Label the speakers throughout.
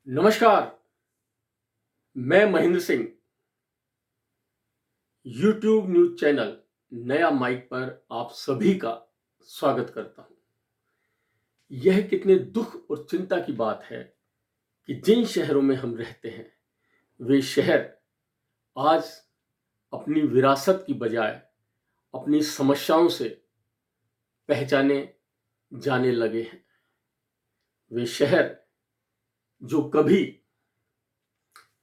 Speaker 1: नमस्कार। मैं Mahendra Singh YouTube news channel नया माइक पर आप सभी का स्वागत करता हूं। यह कितने दुख और चिंता की बात है कि जिन शहरों में हम रहते हैं वे शहर आज अपनी विरासत की बजाय अपनी समस्याओं से पहचाने जाने लगे हैं। वे शहर जो कभी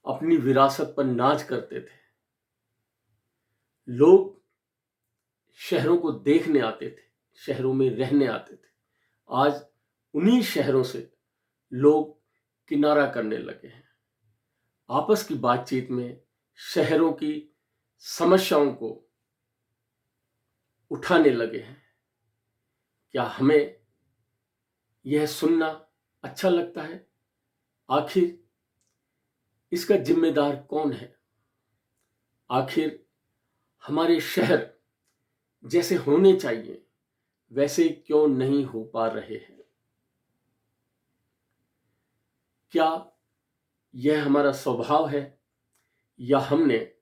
Speaker 1: अपनी विरासत पर नाज करते थे, लोग शहरों को देखने आते थे, शहरों में रहने आते थे, आज उन्हीं शहरों से लोग किनारा करने लगे हैं। आपस की बातचीत में शहरों की समस्याओं को उठाने लगे हैं। क्या हमें यह सुनना अच्छा लगता है? आखिर इसका जिम्मेदार कौन है? आखिर हमारे शहर जैसे होने चाहिए वैसे क्यों नहीं हो पा रहे हैं? क्या यह हमारा स्वभाव है या हमने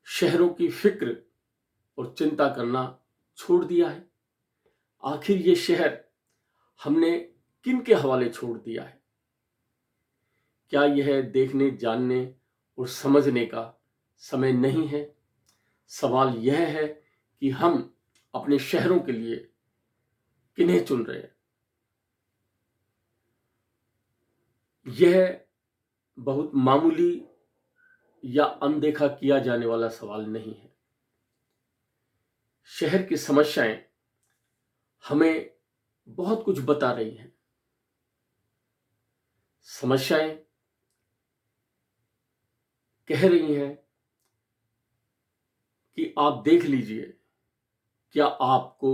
Speaker 1: शहरों की फिक्र और चिंता करना छोड़ दिया है? आखिर ये शहर हमने किन के हवाले छोड़ दिया है? क्या यह देखने, जानने और समझने का समय नहीं है? सवाल यह है कि हम अपने शहरों के लिए किन्हें चुन रहे हैं? यह बहुत मामूली या अनदेखा किया जाने वाला सवाल नहीं है। शहर की समस्याएं हमें बहुत कुछ बता रही हैं। समस्याएं कह रही हैं कि आप देख लीजिए, क्या आपको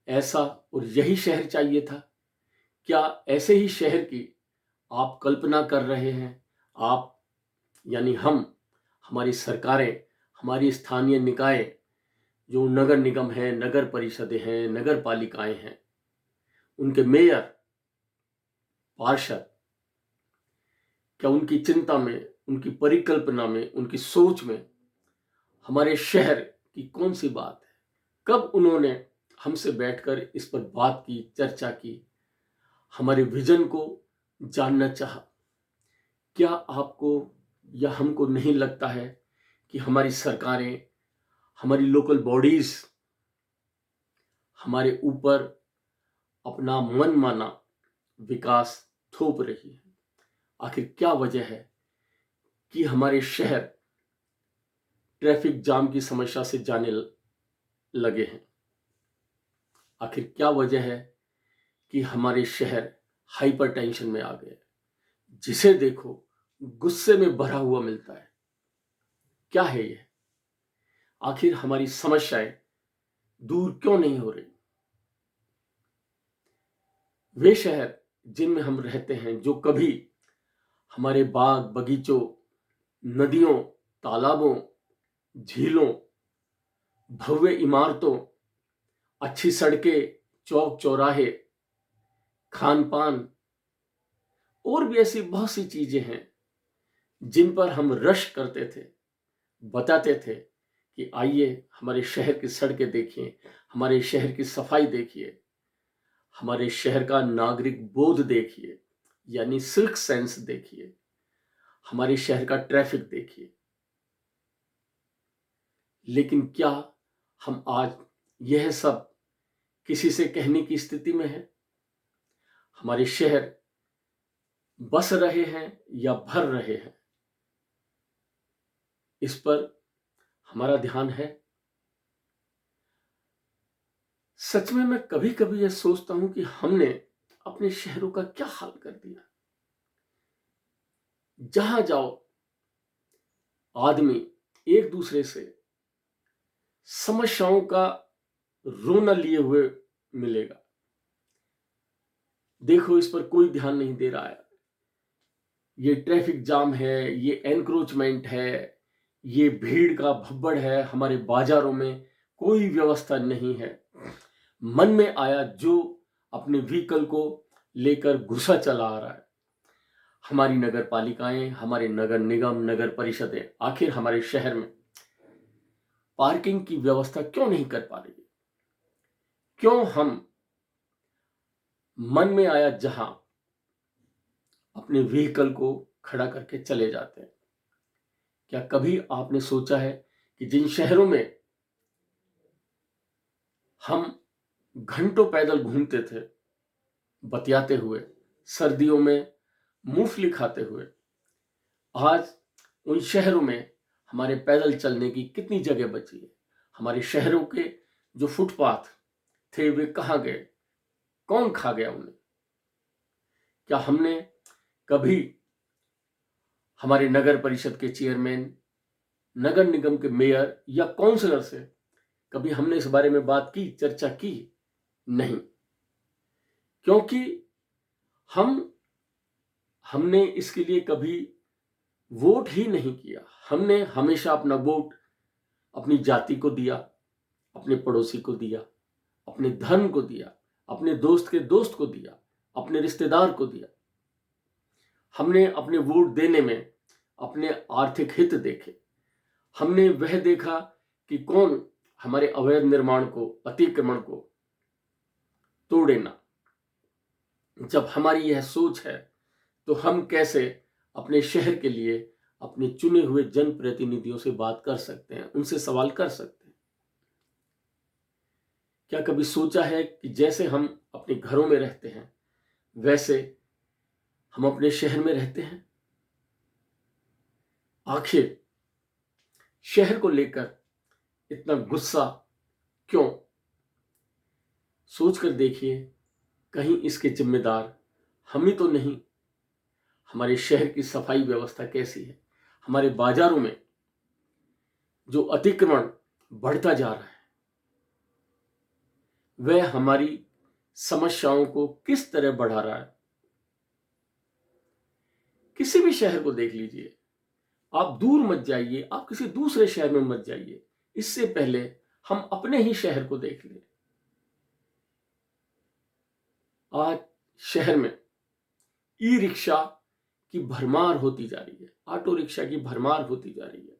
Speaker 1: ऐसा और यही शहर चाहिए था? क्या ऐसे ही शहर की आप कल्पना कर रहे हैं? आप यानी हम, हमारी सरकारें, हमारी स्थानीय निकाय, जो नगर निगम हैं, नगर परिषदें हैं, नगर पालिकाएं हैं, उनके मेयर, पार्षद, क्या उनकी चिंता में, उनकी परिकल्पना में, उनकी सोच में हमारे शहर की कौन सी बात है? कब उन्होंने हमसे बैठकर इस पर बात की, चर्चा की, हमारे विजन को जानना चाहा? क्या आपको या हमको नहीं लगता है कि हमारी सरकारें, हमारी लोकल बॉडीज हमारे ऊपर अपना मनमाना विकास थोप रही है? आखिर क्या वजह है कि हमारे शहर ट्रैफिक जाम की समस्या से जाने लगे हैं? आखिर क्या वजह है कि हमारे शहर हाइपरटेंशन में आ गए? जिसे देखो गुस्से में भरा हुआ मिलता है। क्या है यह? आखिर हमारी समस्याएं दूर क्यों नहीं हो रही? वे शहर जिनमें हम रहते हैं, जो कभी हमारे बाग बगीचों, नदियों, तालाबों, झीलों, भव्य इमारतों, अच्छी सड़कें, चौक चौराहे, खान पान और भी ऐसी बहुत सी चीजें हैं जिन पर हम रश करते थे, बताते थे कि आइए हमारे शहर की सड़कें देखिए, हमारे शहर की सफाई देखिए, हमारे शहर का नागरिक बोध देखिए, यानी सिल्क सेंस देखिए, हमारे शहर का ट्रैफिक देखिए। लेकिन क्या हम आज यह सब किसी से कहने की स्थिति में हैं? हमारे शहर बस रहे हैं या भर रहे हैं, इस पर हमारा ध्यान है? सच में मैं कभी कभी यह सोचता हूं कि हमने अपने शहरों का क्या हाल कर दिया। जहां जाओ आदमी एक दूसरे से समस्याओं का रोना लिए हुए मिलेगा। देखो, इस पर कोई ध्यान नहीं दे रहा है। ये ट्रैफिक जाम है, ये एनक्रोचमेंट है, ये भीड़ का भब्बड़ है, हमारे बाजारों में कोई व्यवस्था नहीं है। मन में आया जो अपने व्हीकल को लेकर घुसा चला आ रहा है। हमारी नगर पालिकाएं, हमारे नगर निगम, नगर परिषदें आखिर हमारे शहर में पार्किंग की व्यवस्था क्यों नहीं कर पा रही? क्यों हम मन में आया जहां अपने व्हीकल को खड़ा करके चले जाते हैं? क्या कभी आपने सोचा है कि जिन शहरों में हम घंटों पैदल घूमते थे बतियाते हुए, सर्दियों में मूंगफली खाते हुए, आज उन शहरों में हमारे पैदल चलने की कितनी जगह बची है? हमारे शहरों के जो फुटपाथ थे वे कहाँ गए? कौन खा गया उन्हें? क्या हमने कभी हमारे नगर परिषद के चेयरमैन, नगर निगम के मेयर या काउंसलर से कभी हमने इस बारे में बात की, चर्चा की? नहीं, क्योंकि हमने इसके लिए कभी वोट ही नहीं किया। हमने हमेशा अपना वोट अपनी जाति को दिया, अपने पड़ोसी को दिया, अपने धर्म को दिया, अपने दोस्त के दोस्त को दिया, अपने रिश्तेदार को दिया। हमने अपने वोट देने में अपने आर्थिक हित देखे। हमने वह देखा कि कौन हमारे अवैध निर्माण को, अतिक्रमण को तोड़े ना। जब हमारी यह सोच है तो हम कैसे अपने शहर के लिए अपने चुने हुए जनप्रतिनिधियों से बात कर सकते हैं, उनसे सवाल कर सकते हैं? क्या कभी सोचा है कि जैसे हम अपने घरों में रहते हैं वैसे हम अपने शहर में रहते हैं? आखिर शहर को लेकर इतना गुस्सा क्यों? सोचकर देखिए, कहीं इसके जिम्मेदार हम ही तो नहीं। हमारे शहर की सफाई व्यवस्था कैसी है? हमारे बाजारों में जो अतिक्रमण बढ़ता जा रहा है वह हमारी समस्याओं को किस तरह बढ़ा रहा है? किसी भी शहर को देख लीजिए, आप दूर मत जाइए, आप किसी दूसरे शहर में मत जाइए, इससे पहले हम अपने ही शहर को देख लें। आज शहर में ई रिक्शा की भरमार होती जा रही है, ऑटो रिक्शा की भरमार होती जा रही है।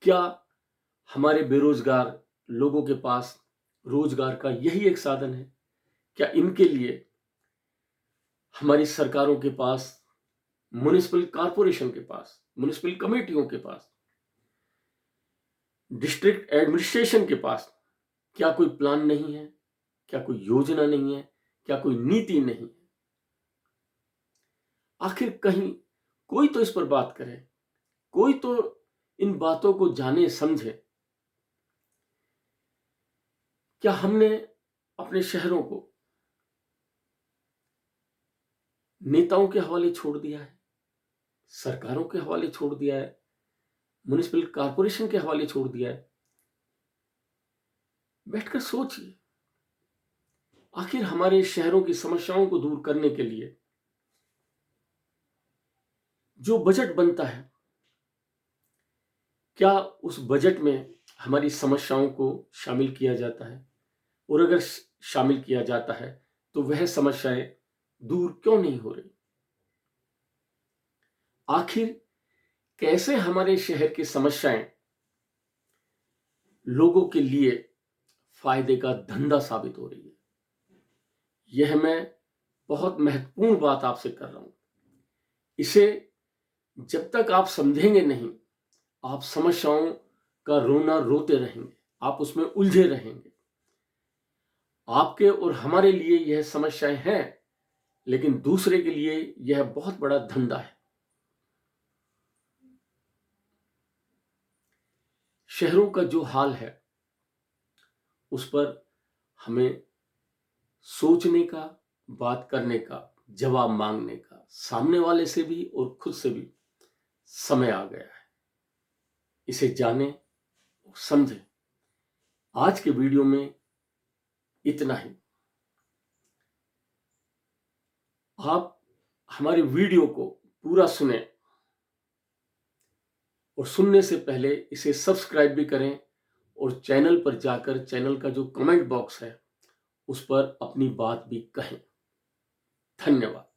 Speaker 1: क्या हमारे बेरोजगार लोगों के पास रोजगार का यही एक साधन है? क्या इनके लिए हमारी सरकारों के पास, म्युनिसिपल कॉर्पोरेशन के पास, म्युनिसिपल कमेटियों के पास, डिस्ट्रिक्ट एडमिनिस्ट्रेशन के पास क्या कोई प्लान नहीं है? क्या कोई योजना नहीं है? क्या कोई नीति नहीं है? आखिर कहीं कोई तो इस पर बात करे, कोई तो इन बातों को जाने समझे। क्या हमने अपने शहरों को नेताओं के हवाले छोड़ दिया है, सरकारों के हवाले छोड़ दिया है, म्युनिसिपल कॉर्पोरेशन के हवाले छोड़ दिया है? बैठकर सोचिए, आखिर हमारे शहरों की समस्याओं को दूर करने के लिए जो बजट बनता है, क्या उस बजट में हमारी समस्याओं को शामिल किया जाता है? और अगर शामिल किया जाता है तो वह समस्याएं दूर क्यों नहीं हो रही? आखिर कैसे हमारे शहर की समस्याएं लोगों के लिए फायदे का धंधा साबित हो रही है? यह मैं बहुत महत्वपूर्ण बात आपसे कर रहा हूं। इसे जब तक आप समझेंगे नहीं, आप समस्याओं का रोना रोते रहेंगे, आप उसमें उलझे रहेंगे। आपके और हमारे लिए यह समस्याएं हैं, लेकिन दूसरे के लिए यह बहुत बड़ा धंधा है। शहरों का जो हाल है उस पर हमें सोचने का, बात करने का, जवाब मांगने का सामने वाले से भी और खुद से भी समय आ गया है। इसे जाने और समझें। आज के वीडियो में इतना ही। आप हमारे वीडियो को पूरा सुने और सुनने से पहले इसे सब्सक्राइब भी करें और चैनल पर जाकर चैनल का जो कमेंट बॉक्स है उस पर अपनी बात भी कहें। धन्यवाद।